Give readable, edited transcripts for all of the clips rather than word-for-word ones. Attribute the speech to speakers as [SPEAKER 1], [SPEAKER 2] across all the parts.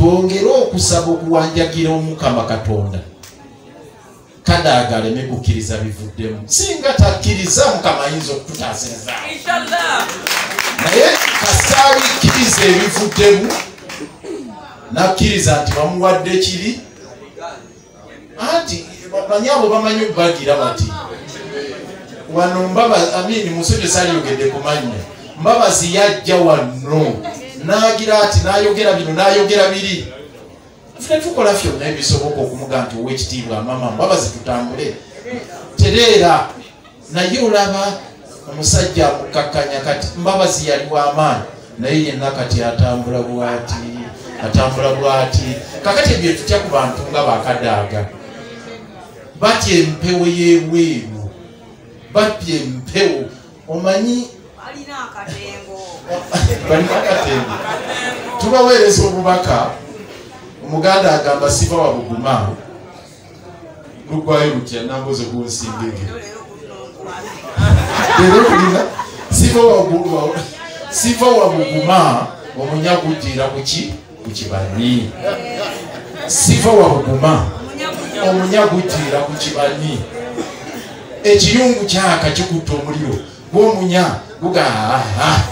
[SPEAKER 1] twongere okusaba okuwanjagira Omukama Katonda Kadaaga aleme kukkiriza bivuddemu. Singa takkiriza Mukama ayinza okututaasiriza naye kasaabi kkiriza ebivuddemu nakkiriza nti bamuwadde kiri anti bamanyi abo bamanyi okubagira bati wano Mbabazi musomesa aliyogedde ku mannya Mbabazi yajja wano n'agira ati n'ayogera bino n'ayogera biri ffe tukola fyonna ebisoboka okumuga nti ow'ekitiibwa mama Mbabazi tutambule tereera naye olaba omusajja amukakkanya kati Mbabazi yali w'amaanyi naye yenna kati atambula bwati kakati ebyo tutya ku bantu nga bakadaaga batya empewo y'ebweru batya empewo omanyi balina akatengo tubaweereza obubaka Omuganda agamba siva wa buguma lugwayo lutya namboze kunsimbege lero kulina siva wa buguma omunyagujira kukibanyi siva wa buguma omunyagujira kukibanyi ekiyungu kyaka kikutta omuliro gw'omunya gugaha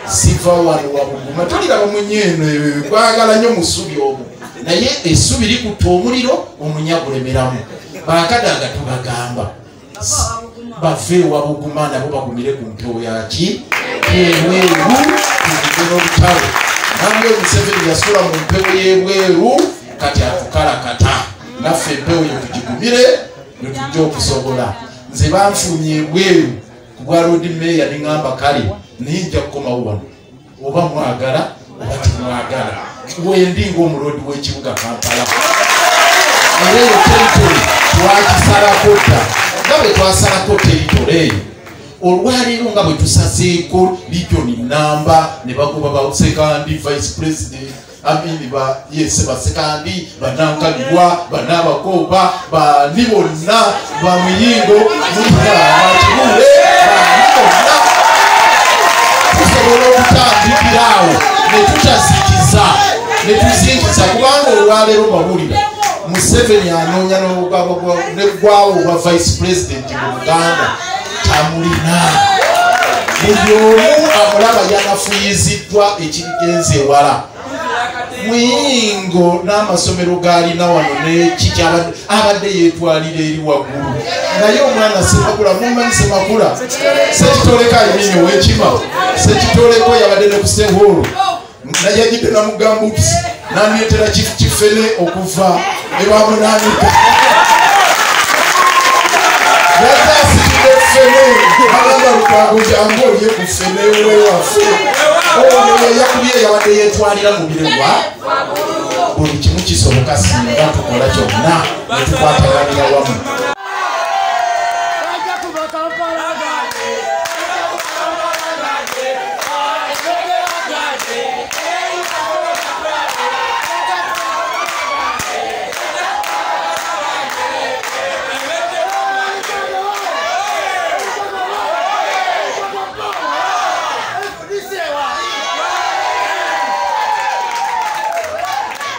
[SPEAKER 1] siva wano wa buguma tuliraba munyeeno kwagala nnyo musubi omwo naye essubi likutta omuliro omunya gulemeramu bakadaaga tubagamba bave wa buguma nabo bagumire ku mpewo yaki ebweru tugende n'olutalo namwe Museveni yasula mu mpewo y'ebweru kati atukalakata naffe empewo yo tugigumire ne tujja okusobola nze banfunye ebweru ku bwa Lord Mayor niŋŋamba kale ninja kukomawo wano oba mwagala oba temwagala wendi ng'omulodi w'ekibuga Kampala era eyo teritori twakisalako dda nga bwe twasalako teritori eyo olwaleero nga bwe tusazeeko Region Namba ne bagoba ba sekandi vice president basekandi banankalibwa banabakoba bani bonna bamuyingo mukibule bonna tusobola okutandikirawo netuzingiza kubanga olwaleero bawulira Museveni anoonya negwawo obwa vice president mu Buganda tamulina buli omu amulaba yanafuyiziddwa ekirigenza ewala Muyingo n'amasomero gaalina wano n'eki abadde yeetwalira eri waggulu naye omwana Semakula mumanyi Semakula Sekitoleka aliminya ow'ekima Sekitoleko yabadde ne ku Seholo naye yagidde namugambuutusi n'aneetera kifene okuva ebamunanika yatasikidde ffene abanga Lukwago jangu olye ku ffene wewaffe oyo yakubye yabadde yeetwalira mu birewa buli kimu kisoboka singa tukola kyonna ne tukwataganira wamu